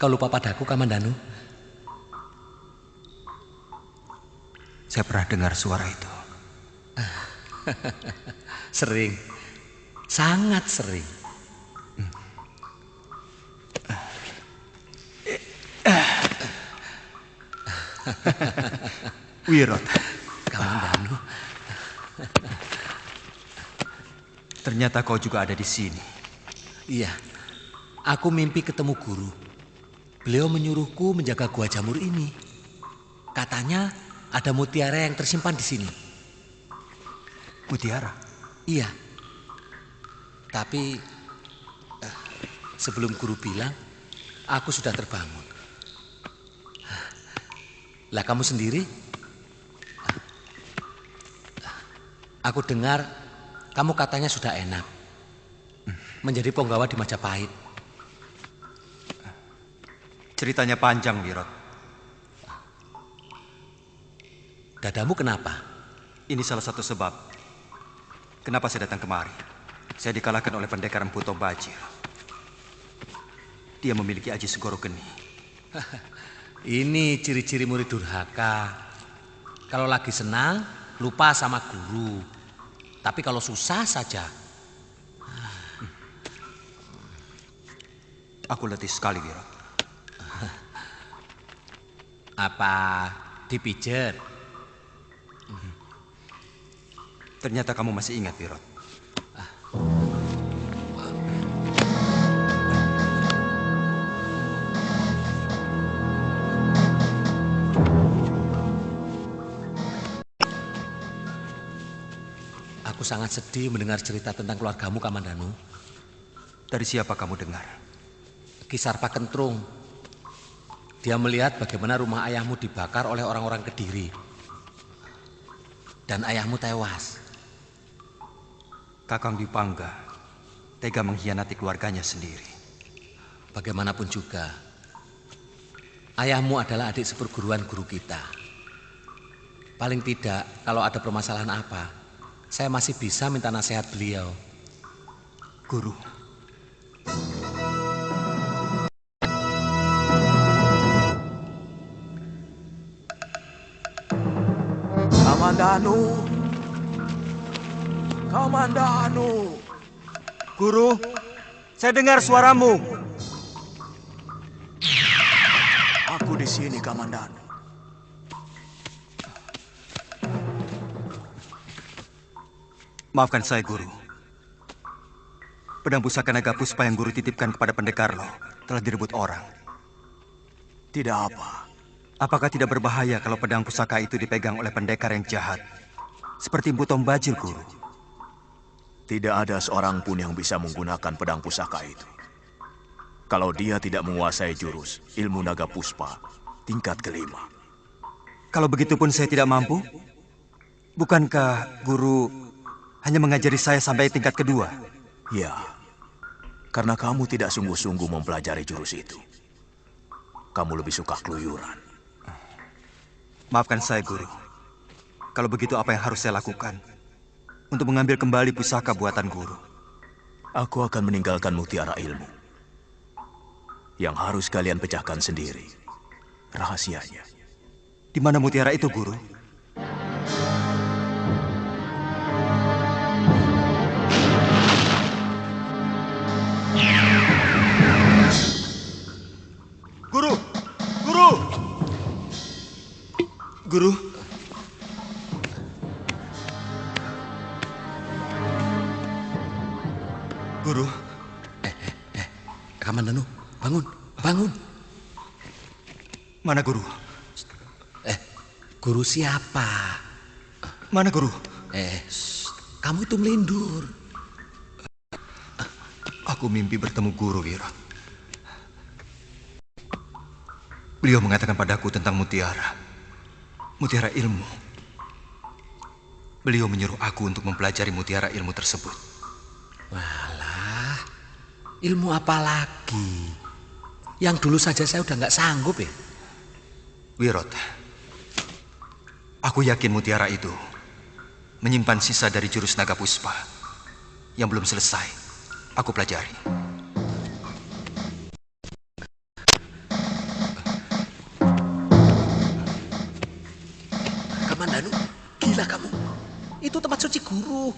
Kau lupa padaku, Kamandanu? Saya pernah dengar suara itu. Sering, sangat sering. Wirot, Kamandanu. ternyata kau juga ada di sini. Iya, aku mimpi ketemu guru. Beliau menyuruhku menjaga gua jamur ini. Katanya ada mutiara yang tersimpan di sini. Mutiara? Iya. Tapi sebelum guru bilang, aku sudah terbangun. Lah kamu sendiri? Aku dengar kamu katanya sudah enak menjadi penggawa di Majapahit. Ceritanya panjang, Wirot. Dadamu kenapa? Ini salah satu sebab kenapa saya datang kemari. Saya dikalahkan oleh pendekar Empu Tobajir. Dia memiliki aji segoro geni. Ini ciri-ciri murid durhaka. Kalau lagi senang, lupa sama guru. Tapi kalau susah saja. Aku letih sekali, Wirot. Apa dipijet? Ternyata kamu masih ingat, Wirot. Aku sangat sedih mendengar cerita tentang keluargamu, Kamandanu. Dari siapa kamu dengar? Kisar Pak Kentrung. Dia melihat bagaimana rumah ayahmu dibakar oleh orang-orang Kediri. Dan ayahmu tewas. Kakang Dipangga tega mengkhianati keluarganya sendiri. Bagaimanapun juga, ayahmu adalah adik seperguruan guru kita. Paling tidak, kalau ada permasalahan apa, saya masih bisa minta nasihat beliau. Guru, Kamandanu, Kamandanu. Guru, saya dengar suaramu. Aku di sini, Kamandanu. Maafkan saya, Guru. Pedang pusaka naga puspa yang Guru titipkan kepada pendekar lo telah direbut orang. Tidak apa. Apakah tidak berbahaya kalau pedang pusaka itu dipegang oleh pendekar yang jahat? Seperti Empu Tombajil, Guru. Tidak ada seorang pun yang bisa menggunakan pedang pusaka itu. Kalau dia tidak menguasai jurus ilmu naga puspa tingkat kelima. Kalau begitu pun saya tidak mampu? Bukankah Guru hanya mengajari saya sampai tingkat kedua? Ya, karena kamu tidak sungguh-sungguh mempelajari jurus itu. Kamu lebih suka keluyuran. Maafkan saya, Guru. Kalau begitu apa yang harus saya lakukan untuk mengambil kembali pusaka buatan Guru? Aku akan meninggalkan mutiara ilmu. Yang harus kalian pecahkan sendiri. Rahasianya. Di mana mutiara itu, Guru? Guru! Guru! Guru! Guru! Kamandanu, bangun, bangun. Mana Guru? Guru siapa? Mana Guru? Kamu itu melindur. Aku mimpi bertemu Guru, Wirot. Beliau mengatakan padaku tentang mutiara. Mutiara ilmu. Beliau menyuruh aku untuk mempelajari mutiara ilmu tersebut. Walah, ilmu apa lagi? Yang dulu saja saya udah nggak sanggup ya. Wirot, aku yakin mutiara itu menyimpan sisa dari jurus naga puspa yang belum selesai aku pelajari. Kamandanu, gila kamu. Itu tempat suci guru.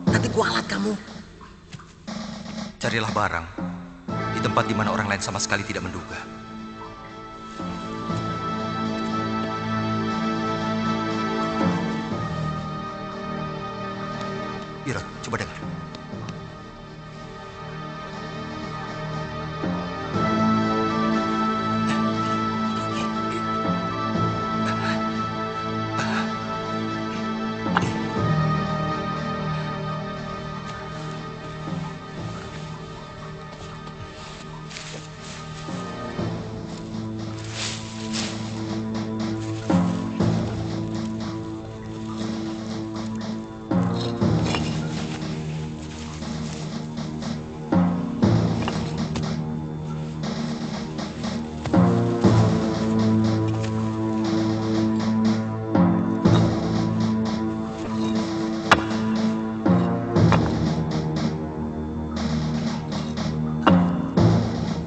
Nanti kualat kamu. Carilah barang di tempat di mana orang lain sama sekali tidak menduga. Wirot, coba dengar.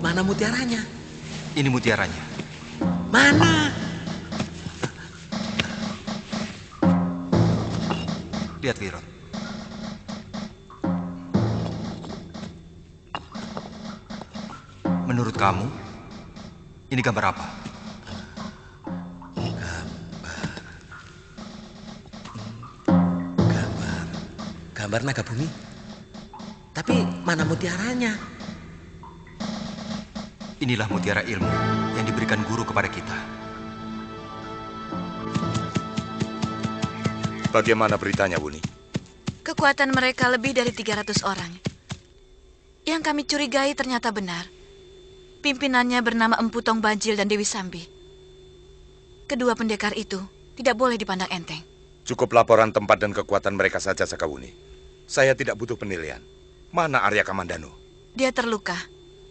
Mana mutiaranya? Ini mutiaranya. Mana? Lihat, Wirot. Menurut kamu, ini gambar apa? Gambar naga bumi. Tapi mana mutiaranya? Inilah mutiara ilmu yang diberikan guru kepada kita. Bagaimana beritanya, Wuni? Kekuatan mereka lebih dari 300 orang. Yang kami curigai ternyata benar. Pimpinannya bernama Empu Tong Bajil dan Dewi Sambi. Kedua pendekar itu tidak boleh dipandang enteng. Cukup laporan tempat dan kekuatan mereka saja, Sakawuni. Saya tidak butuh penilaian. Mana Arya Kamandanu? Dia terluka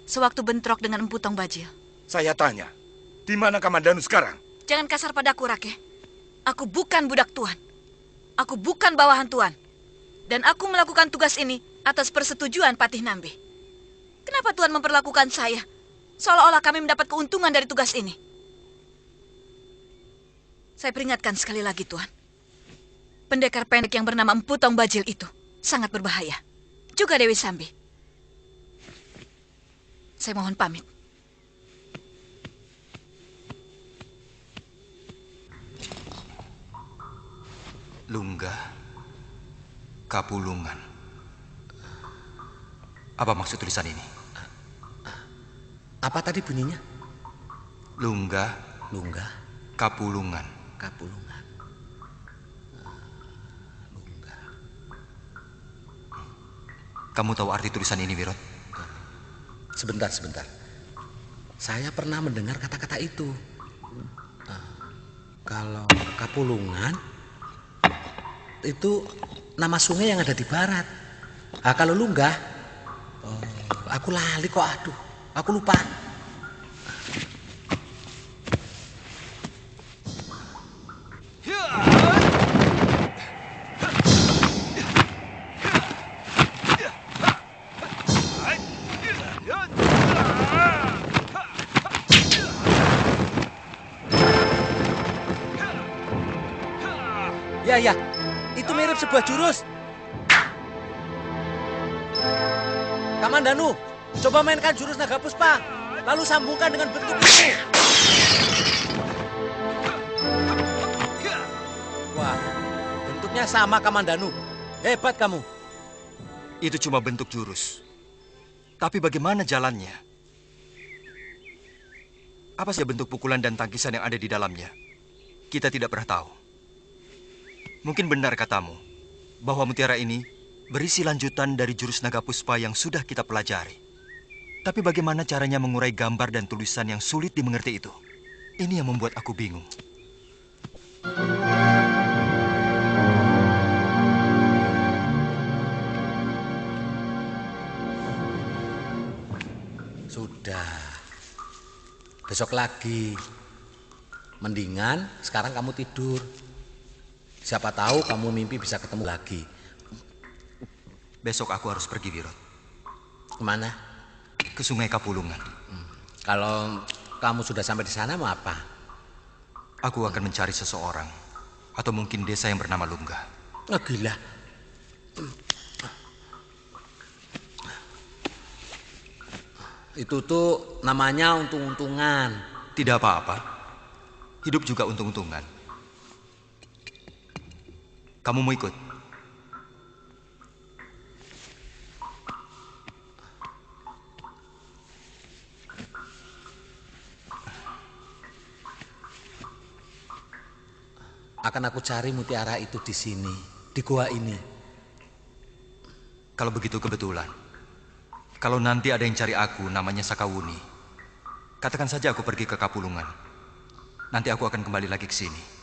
sewaktu bentrok dengan Empu Tong Bajil. Saya tanya, di mana Kamandanu sekarang? Jangan kasar padaku, Rake. Aku bukan budak Tuan. Aku bukan bawahan Tuan. Dan aku melakukan tugas ini atas persetujuan Patih Nambe. Kenapa Tuan memperlakukan saya seolah-olah kami mendapat keuntungan dari tugas ini? Saya peringatkan sekali lagi, Tuan. Pendekar pendek yang bernama Empu Tong Bajil itu sangat berbahaya. Juga Dewi Sambi. Saya mohon pamit. Lunggah, Kapulungan. Apa maksud tulisan ini? Apa tadi bunyinya? Lunggah, Lunggah, Kapulungan. Kapulungan. Lunggah. Kamu tahu arti tulisan ini, Wirot? Sebentar. Saya pernah mendengar kata-kata itu. Kalau Kapulungan itu nama sungai yang ada di barat. Kalau Lunggah, aku lali kok. Aduh, aku lupa. Ya, itu mirip sebuah jurus. Kamandanu, coba mainkan jurus naga puspa, lalu sambungkan dengan bentuk itu. Wah, bentuknya sama Kamandanu. Hebat kamu. Itu cuma bentuk jurus. Tapi bagaimana jalannya? Apa saja bentuk pukulan dan tangkisan yang ada di dalamnya? Kita tidak pernah tahu. Mungkin benar katamu, bahwa mutiara ini berisi lanjutan dari jurus naga puspa yang sudah kita pelajari. Tapi bagaimana caranya mengurai gambar dan tulisan yang sulit dimengerti itu? Ini yang membuat aku bingung. Sudah. Besok lagi. Mendingan sekarang kamu tidur. Siapa tahu kamu mimpi bisa ketemu lagi. Besok aku harus pergi, Wirot. Kemana? Ke Sungai Kapulungan. Kalau kamu sudah sampai di sana mau apa? Aku akan mencari seseorang. Atau mungkin desa yang bernama Lunggah. Oh, gila. Itu tuh namanya untung-untungan. Tidak apa-apa. Hidup juga untung-untungan. Kamu mau ikut? Akan aku cari mutiara itu di sini, di gua ini. Kalau begitu kebetulan. Kalau nanti ada yang cari aku, namanya Sakawuni. Katakan saja aku pergi ke Kapulungan. Nanti aku akan kembali lagi ke sini.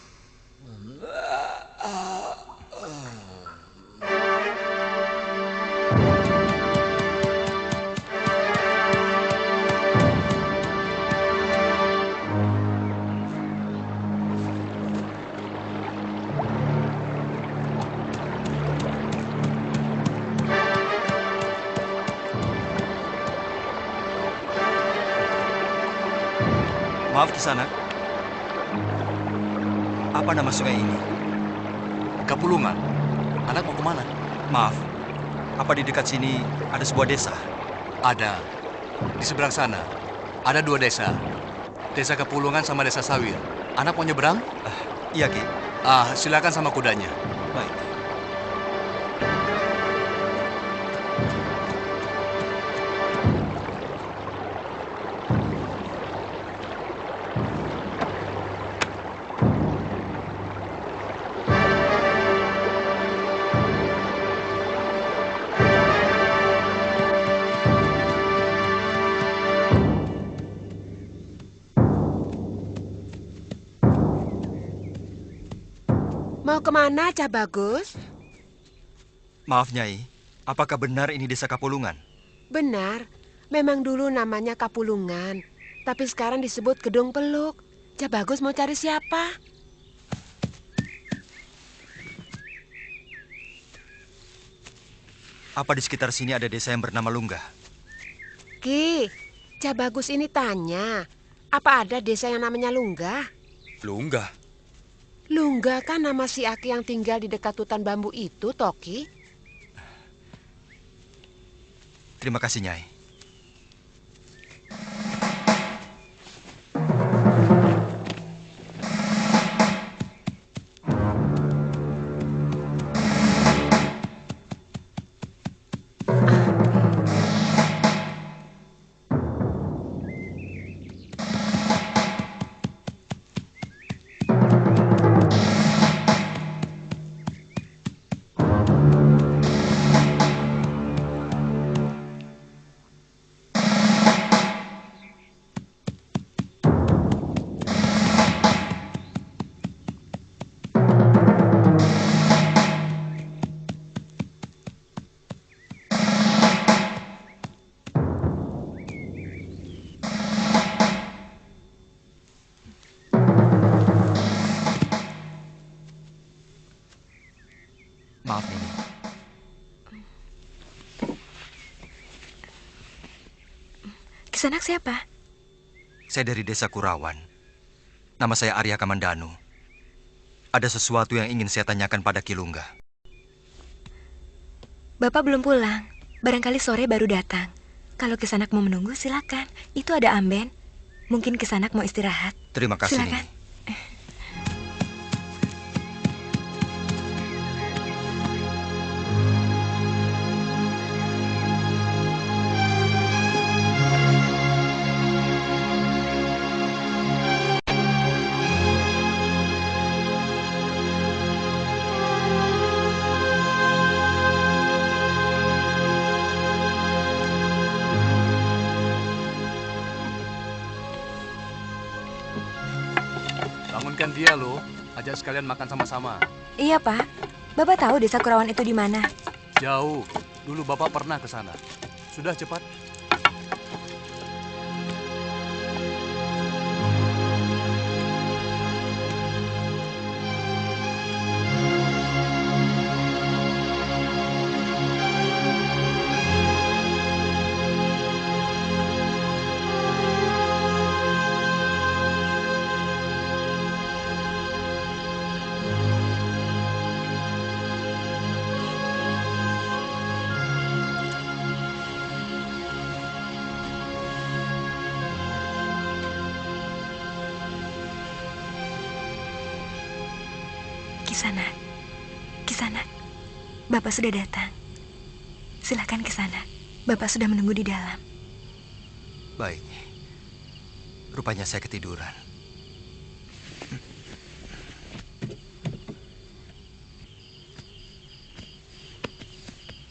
Maaf, Kisanak. Apa nama sungai ini? Kapulungan. Anak mau kemana? Maaf, apa di dekat sini ada sebuah desa? Ada. Di seberang sana Ada 2 desa. Desa Kepulungan sama Desa Sawir. Anak mau nyebrang? Iya, Ki. Silakan sama kudanya. Baik. Mau kemana, Cah Bagus? Maaf, Nyai. Apakah benar ini desa Kapulungan? Benar, memang dulu namanya Kapulungan, tapi sekarang disebut Gedung Peluk. Cah Bagus mau cari siapa? Apa di sekitar sini ada desa yang bernama Lunggah? Ki, Cah Bagus ini tanya, apa ada desa yang namanya Lunggah? Lunggah. Lunggah kan nama si Aki yang tinggal di dekat hutan bambu itu, Toki. Terima kasih, Nyai. Maaf, Nini. Kisanak siapa? Saya dari desa Kurawan. Nama saya Arya Kamandanu. Ada sesuatu yang ingin saya tanyakan pada Ki Lunggah. Bapak belum pulang. Barangkali sore baru datang. Kalau Kisanak mau menunggu, silakan. Itu ada Amben. Mungkin Kisanak mau istirahat. Terima kasih, Silakan. Nini. Bangunkan dia loh. Ajak sekalian makan sama-sama. Iya, Pak. Bapak tahu desa Kurawan itu di mana? Jauh. Dulu Bapak pernah ke sana. Sudah cepat. Kisanak. Kisanak. Bapak sudah datang. Silakan Kisanak. Bapak sudah menunggu di dalam. Baik. Rupanya saya ketiduran.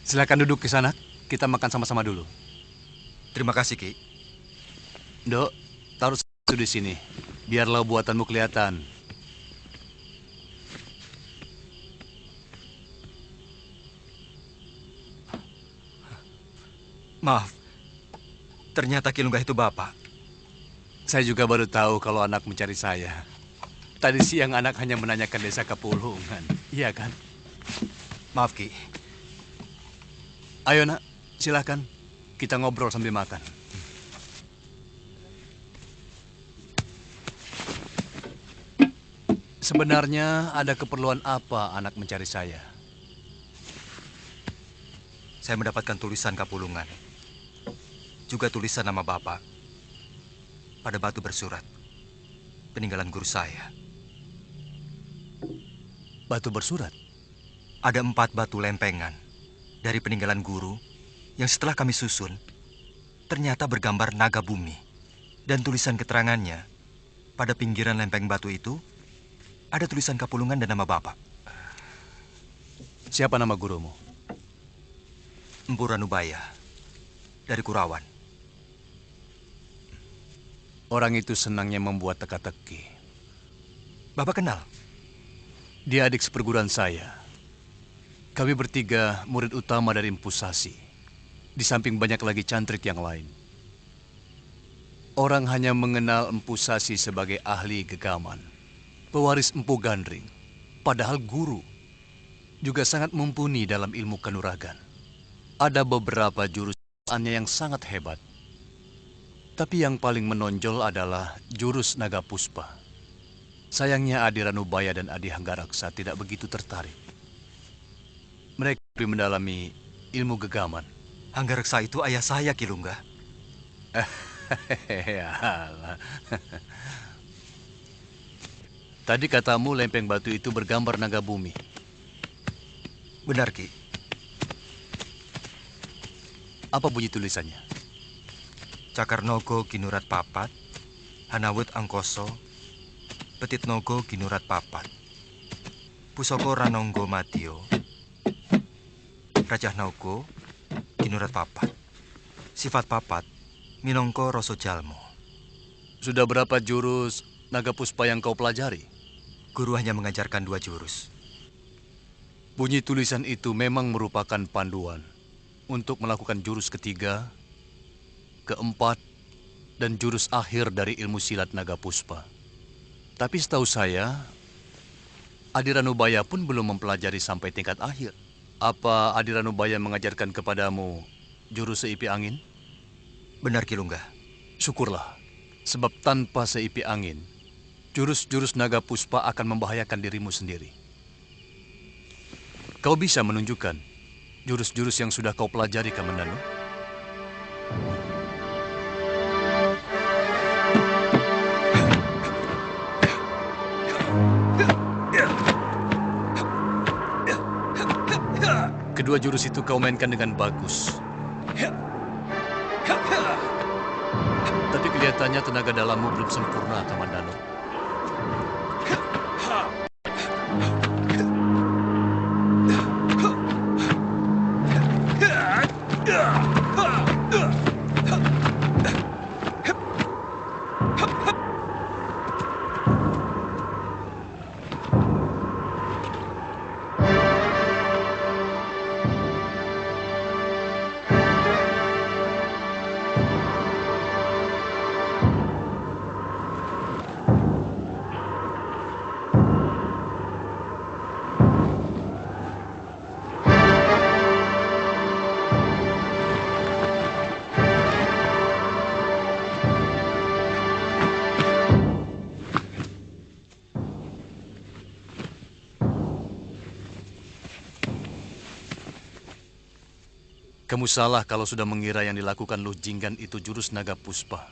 Silakan duduk Kisanak. Kita makan sama-sama dulu. Terima kasih, Ki. Dok, taruh satu di sini. Biarlah buatanmu kelihatan. Maaf. Ternyata Ki Lunggah itu Bapak. Saya juga baru tahu kalau anak mencari saya. Tadi siang anak hanya menanyakan desa Kapulungan. Iya kan? Maaf, Ki. Ayo nak, silakan. Kita ngobrol sambil makan. Sebenarnya ada keperluan apa anak mencari saya? Saya mendapatkan tulisan Kapulungan. Juga tulisan nama Bapak. pada batu bersurat. Peninggalan guru saya. Batu bersurat? Ada 4 batu lempengan dari peninggalan guru yang setelah kami susun, ternyata bergambar naga bumi. Dan tulisan keterangannya, pada pinggiran lempeng batu itu, ada tulisan Kapulungan dan nama Bapak. Siapa nama gurumu? Empu Ranubaya, dari Kurawan. Orang itu senangnya membuat teka-teki. Bapak kenal? Dia adik seperguruan saya. Kami bertiga murid utama dari Empu Sasi. Di samping banyak lagi cantrik yang lain. Orang hanya mengenal Empu Sasi sebagai ahli gegaman, pewaris Empu Gandring. Padahal guru juga sangat mumpuni dalam ilmu kanuragan. Ada beberapa jurusannya yang sangat hebat. Tapi yang paling menonjol adalah jurus Naga Puspa. Sayangnya Adi Ranubaya dan Adi Hanggaraksa tidak begitu tertarik. Mereka lebih mendalami ilmu gegaman. Hanggaraksa itu ayah saya, Kilungga. Tadi katamu lempeng batu itu bergambar naga bumi. Benar, Ki. Apa bunyi tulisannya? Cakar Nogo Ginurat Papat, Hanawut Angkoso, Petit Nogo Ginurat Papat, Pusoko Ranonggo Matio, Rajah Nogo Ginurat Papat, Sifat Papat, Minongko Roso Jalmo. Sudah berapa jurus Naga Puspa yang kau pelajari? Guru hanya mengajarkan 2 jurus. Bunyi tulisan itu memang merupakan panduan untuk melakukan jurus ketiga, keempat, dan jurus akhir dari ilmu silat Naga Puspa. Tapi setahu saya, Adi Ranubaya pun belum mempelajari sampai tingkat akhir. Apa Adi Ranubaya mengajarkan kepadamu jurus seipi angin? Benar, Kilungga. Syukurlah, sebab tanpa seipi angin, jurus-jurus Naga Puspa akan membahayakan dirimu sendiri. Kau bisa menunjukkan jurus-jurus yang sudah kau pelajari, Kamandanu? Kedua jurus itu kau mainkan dengan bagus. Tapi kelihatannya tenaga dalammu belum sempurna, Kamandanu. Kamu salah kalau sudah mengira yang dilakukan Luh Jinggan itu jurus Naga Puspa.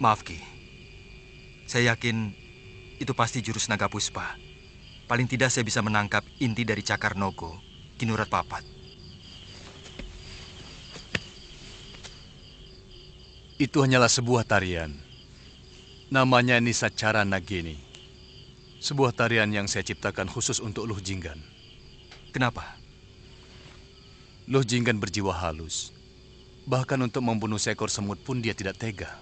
Maaf, Ki. Saya yakin itu pasti jurus Naga Puspa. Paling tidak saya bisa menangkap inti dari Cakar Nogo, Ginurat Papat. Itu hanyalah sebuah tarian. Namanya Nisacara Nagini. Sebuah tarian yang saya ciptakan khusus untuk Luh Jinggan. Kenapa? Luh Jinggan berjiwa halus. Bahkan untuk membunuh seekor semut pun dia tidak tega.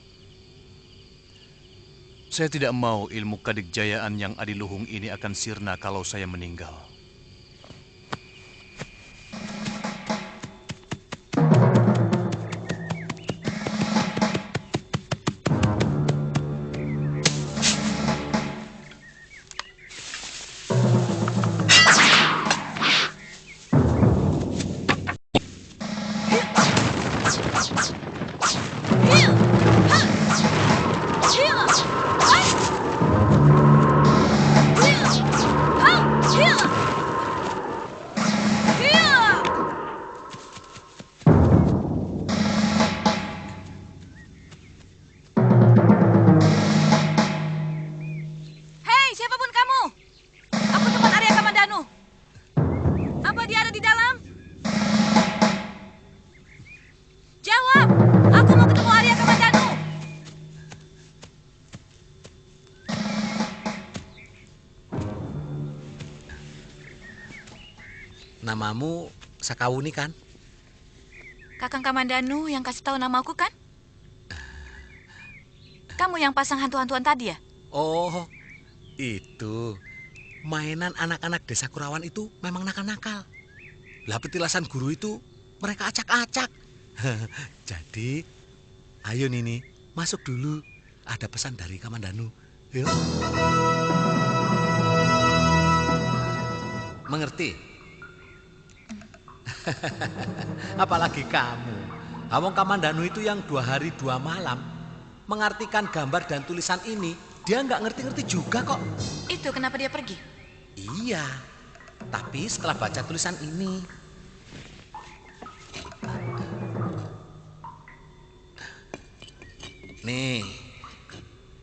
Saya tidak mau ilmu kadikjayaan yang adiluhung ini akan sirna kalau saya meninggal. namamu Sakawuni kan? Kakang Kamandanu yang kasih tahu namaku kan? Kamu yang pasang hantu-hantuan tadi ya? Oh, itu. Mainan anak-anak desa Kurawan itu memang nakal-nakal. Lah petilasan guru itu mereka acak-acak. Jadi, ayo Nini, masuk dulu. Ada pesan dari Kamandanu. Yuk. Mengerti? Apalagi kamu. Awong Kamandanu itu yang 2 hari 2 malam mengartikan gambar dan tulisan ini, dia nggak ngerti-ngerti juga kok. Itu kenapa dia pergi? Iya, tapi setelah baca tulisan ini. Nih,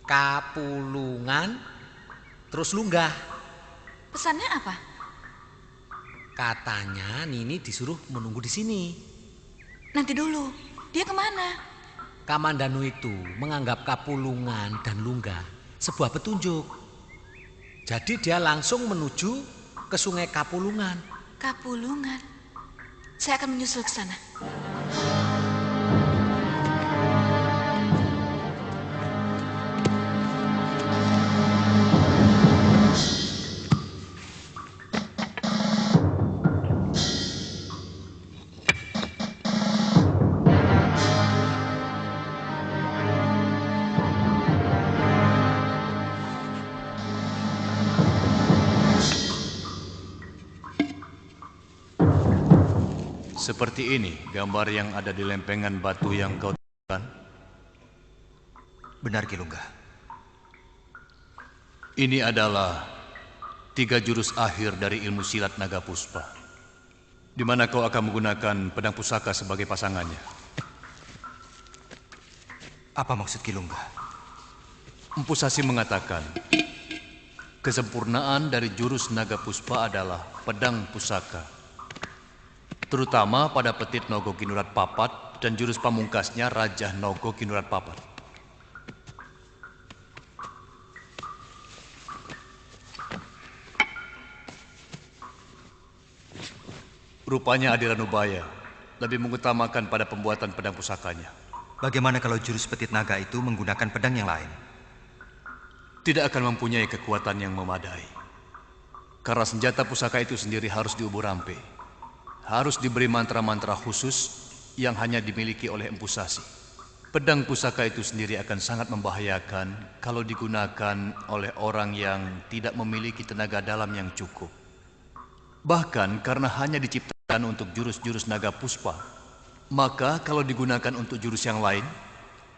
kapulungan terus lunggah. Pesannya apa? Katanya Nini disuruh menunggu di sini. Nanti dulu, dia kemana? Kamandanu itu menganggap kapulungan dan lunggah sebuah petunjuk. Jadi dia langsung menuju ke sungai Kapulungan. Kapulungan. Saya akan menyusul ke sana. Seperti ini gambar yang ada di lempengan batu yang kau temukan? Benar, Ki Lunggah. Ini adalah 3 jurus akhir dari ilmu silat naga puspa, di mana kau akan menggunakan pedang pusaka sebagai pasangannya. Apa maksud Ki Lunggah? Empu Sasi mengatakan, kesempurnaan dari jurus naga puspa adalah pedang pusaka, terutama pada Petit Nogo Kinurat Papat dan jurus pamungkasnya Raja Nogo Kinurat Papat. Rupanya Adiranubaya lebih mengutamakan pada pembuatan pedang pusakanya. Bagaimana kalau jurus Petit Naga itu menggunakan pedang yang lain? Tidak akan mempunyai kekuatan yang memadai. Karena senjata pusaka itu sendiri harus diubur rampe. Harus diberi mantra-mantra khusus yang hanya dimiliki oleh Empu Sasi. Pedang pusaka itu sendiri akan sangat membahayakan kalau digunakan oleh orang yang tidak memiliki tenaga dalam yang cukup. Bahkan karena hanya diciptakan untuk jurus-jurus naga puspa, maka kalau digunakan untuk jurus yang lain,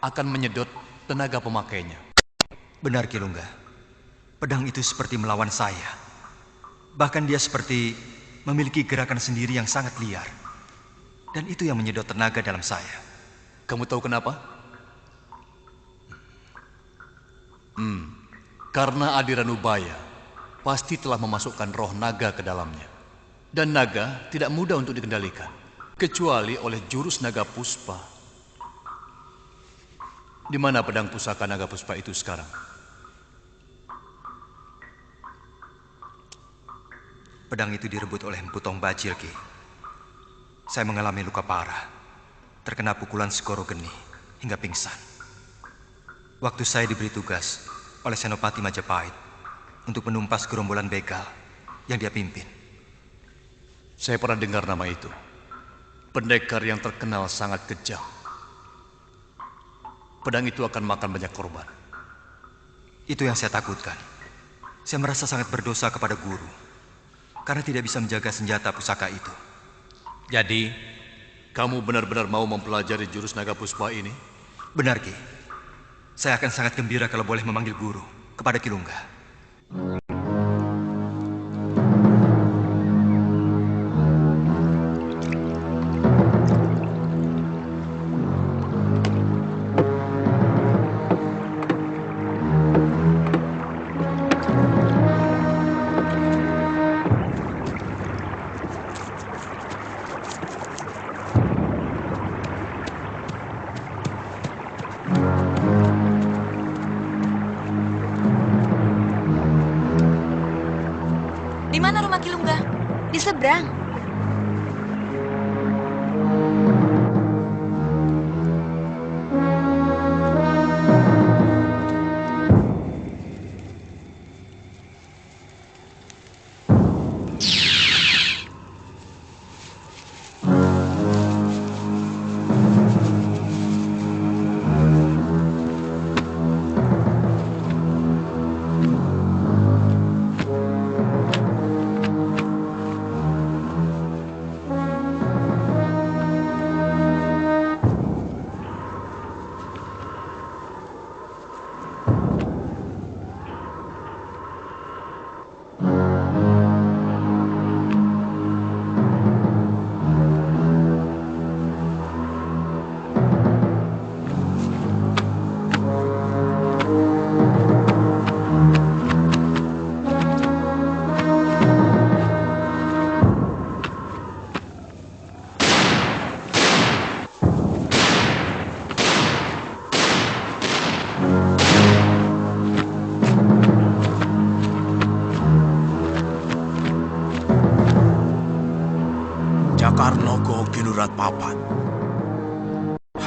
akan menyedot tenaga pemakainya. Benar, Ki Lunggah. Pedang itu seperti melawan saya. Bahkan dia seperti memiliki gerakan sendiri yang sangat liar. Dan itu yang menyedot tenaga dalam saya. Kamu tahu kenapa? Karena Adiranubaya pasti telah memasukkan roh naga ke dalamnya. Dan naga tidak mudah untuk dikendalikan, kecuali oleh jurus naga puspa. Di mana pedang pusaka naga puspa itu sekarang? Pedang itu direbut oleh Empu Tong Bajil, Ki. Saya mengalami luka parah, terkena pukulan Segoro Geni hingga pingsan. Waktu saya diberi tugas oleh Senopati Majapahit untuk menumpas gerombolan begal yang dia pimpin. Saya pernah dengar nama itu. Pendekar yang terkenal sangat kejam. Pedang itu akan makan banyak korban. Itu yang saya takutkan. Saya merasa sangat berdosa kepada guru karena tidak bisa menjaga senjata pusaka itu. Jadi, kamu benar-benar mau mempelajari jurus naga puspa ini? Benar, Ki. Saya akan sangat gembira kalau boleh memanggil guru kepada Ki Lunggah. Di mana rumah Ki Lunggah? Di seberang.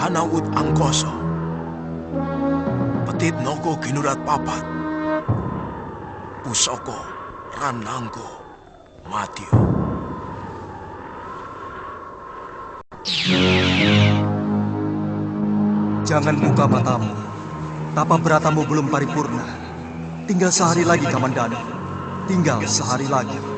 Hanawut Angkoso, Petit Noko Kinurat Papat, Pusoko Rananggo Matio. Jangan buka matamu. Tapa beratamu belum paripurna. Tinggal sehari lagi, Kamandanu. Tinggal sehari lagi.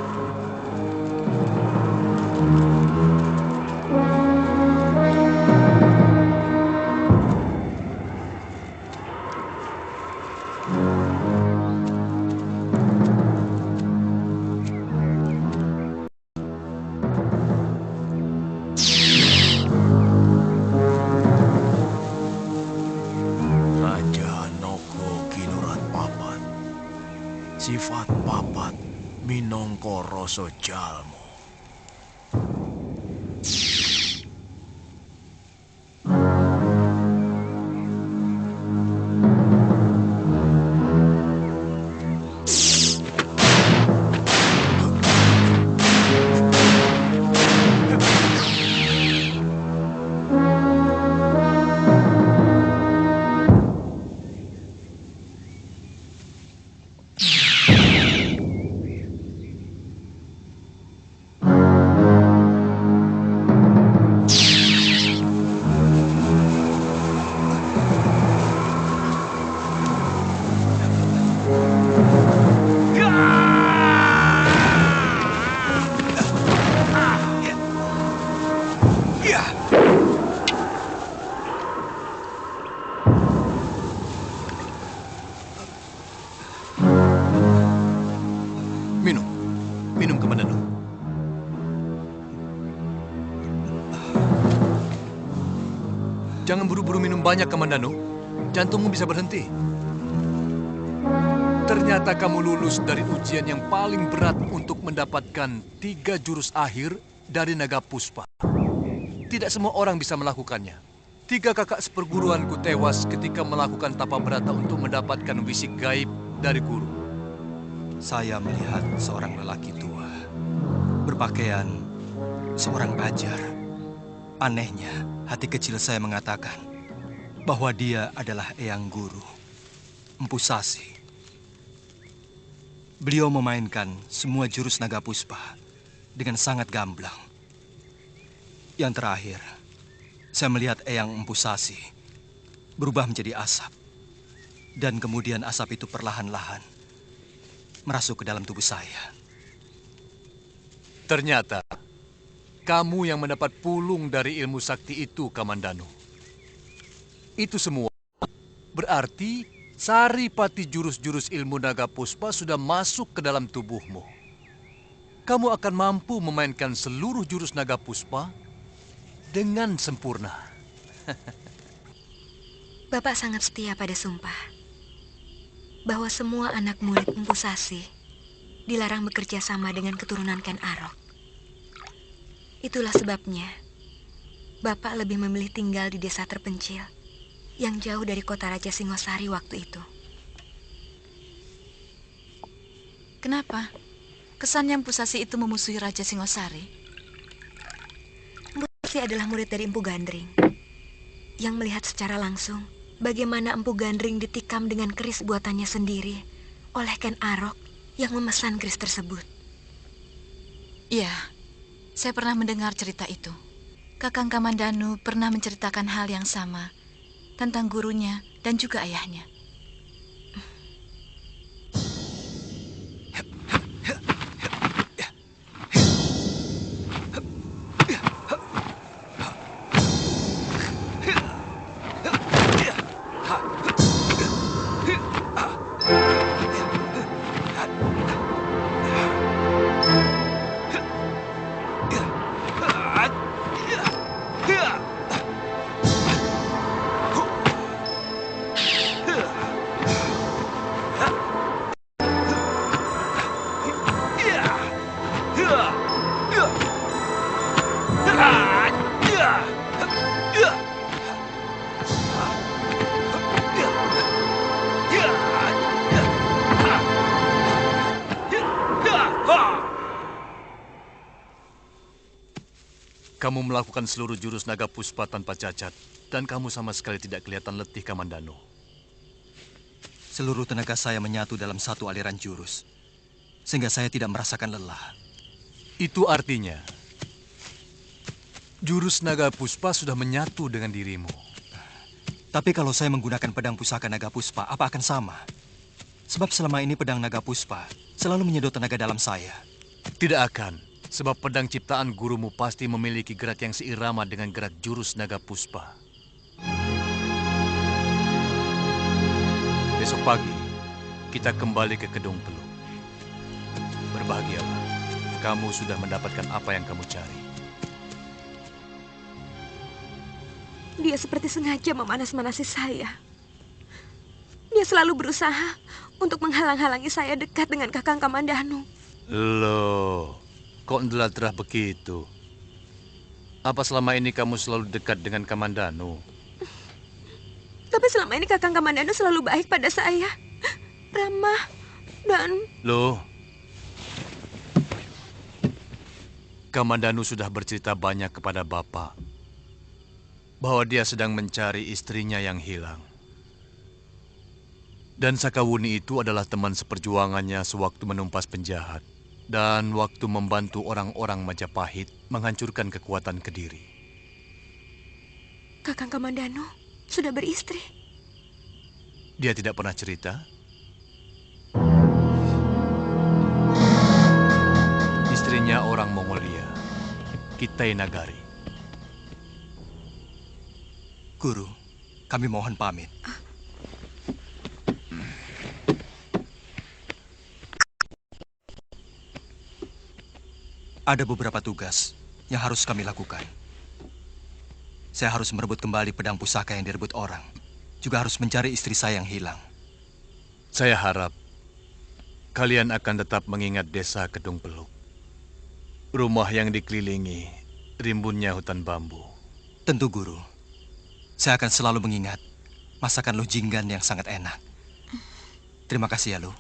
Raja Noko Kinurat Papat, sifat papat minongko rasa jalmo. Minum. Minum, Kamandanu. Jangan buru-buru minum banyak, Kamandanu. Jantungmu bisa berhenti. Ternyata kamu lulus dari ujian yang paling berat untuk mendapatkan 3 jurus akhir dari Naga Puspa. Tidak semua orang bisa melakukannya. 3 kakak seperguruanku tewas ketika melakukan tapa berata untuk mendapatkan wisik gaib dari guru. Saya melihat seorang lelaki tua, berpakaian seorang ajar. Anehnya, hati kecil saya mengatakan bahwa dia adalah Eyang Guru, Empu Sasi. Beliau memainkan semua jurus Naga Puspa dengan sangat gamblang. Yang terakhir, saya melihat Eyang Empu Sasi berubah menjadi asap. Dan kemudian asap itu perlahan-lahan merasuk ke dalam tubuh saya. Ternyata, kamu yang mendapat pulung dari ilmu sakti itu, Kamandanu. Itu semua berarti saripati jurus-jurus ilmu Naga Puspa sudah masuk ke dalam tubuhmu. Kamu akan mampu memainkan seluruh jurus Naga Puspa dengan sempurna. Bapak sangat setia pada sumpah bahwa semua anak murid Empu Sasi dilarang bekerja sama dengan keturunan Ken Arok. Itulah sebabnya Bapak lebih memilih tinggal di desa terpencil yang jauh dari kota Raja Singosari waktu itu. Kenapa? Kesannya Empu Sasi itu memusuhi Raja Singosari. Empu Sasi adalah murid dari Empu Gandring yang melihat secara langsung bagaimana Empu Gandring ditikam dengan keris buatannya sendiri oleh Ken Arok yang memesan keris tersebut. Iya, saya pernah mendengar cerita itu. Kakang Kamandanu pernah menceritakan hal yang sama tentang gurunya dan juga ayahnya. Kamu melakukan seluruh jurus Naga Puspa tanpa cacat. Dan kamu sama sekali tidak kelihatan letih, Kamandano. Seluruh tenaga saya menyatu dalam satu aliran jurus, sehingga saya tidak merasakan lelah. Itu artinya, jurus naga puspa sudah menyatu dengan dirimu. Tapi kalau saya menggunakan pedang pusaka naga puspa, apa akan sama? Sebab selama ini pedang naga puspa selalu menyedot tenaga dalam saya. Tidak akan, sebab pedang ciptaan gurumu pasti memiliki gerak yang seirama dengan gerak jurus naga puspa. Besok pagi, kita kembali ke Kedung Peluk. Berbahagialah, kamu sudah mendapatkan apa yang kamu cari. Dia seperti sengaja memanas-manasi saya. Dia selalu berusaha untuk menghalang-halangi saya dekat dengan Kakang Kamandanu. Loh, kok ndelat-derah begitu? Apa selama ini kamu selalu dekat dengan Kamandanu? Tapi selama ini Kakang Kamandanu selalu baik pada saya. Ramah dan... Loh, Kamandanu sudah bercerita banyak kepada Bapak bahwa dia sedang mencari istrinya yang hilang. Dan Sakawuni itu adalah teman seperjuangannya sewaktu menumpas penjahat dan waktu membantu orang-orang Majapahit menghancurkan kekuatan Kediri. Kakang Kamandanu sudah beristri. Dia tidak pernah cerita? Istrinya orang Mongolia, Kitai Nagari. Guru, kami mohon pamit. Ada beberapa tugas yang harus kami lakukan. Saya harus merebut kembali pedang pusaka yang direbut orang. Juga harus mencari istri saya yang hilang. Saya harap kalian akan tetap mengingat desa Kedung Peluk. Rumah yang dikelilingi rimbunnya hutan bambu. Tentu, Guru. Saya akan selalu mengingat masakan Luh Jinggan yang sangat enak. Terima kasih ya, Luh.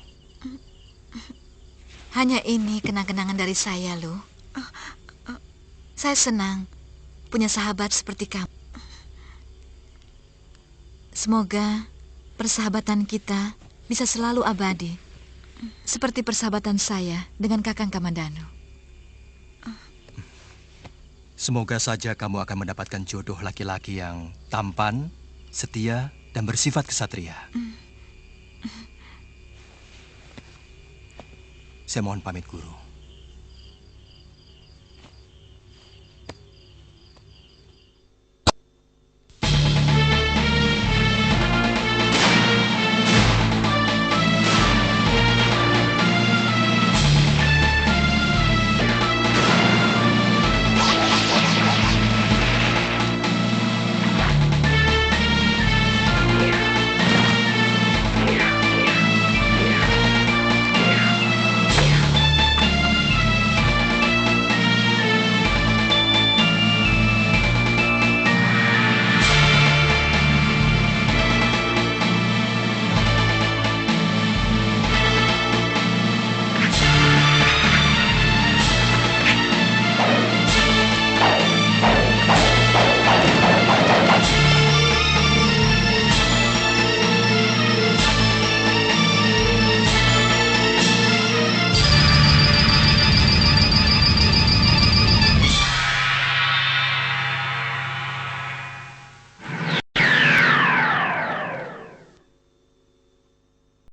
Hanya ini kenang-kenangan dari saya, Lu. Saya senang punya sahabat seperti kamu. Semoga persahabatan kita bisa selalu abadi. Seperti persahabatan saya dengan Kakang Kamandanu. Semoga saja kamu akan mendapatkan jodoh laki-laki yang tampan, setia, dan bersifat kesatria. Saya mohon pamit, Guru.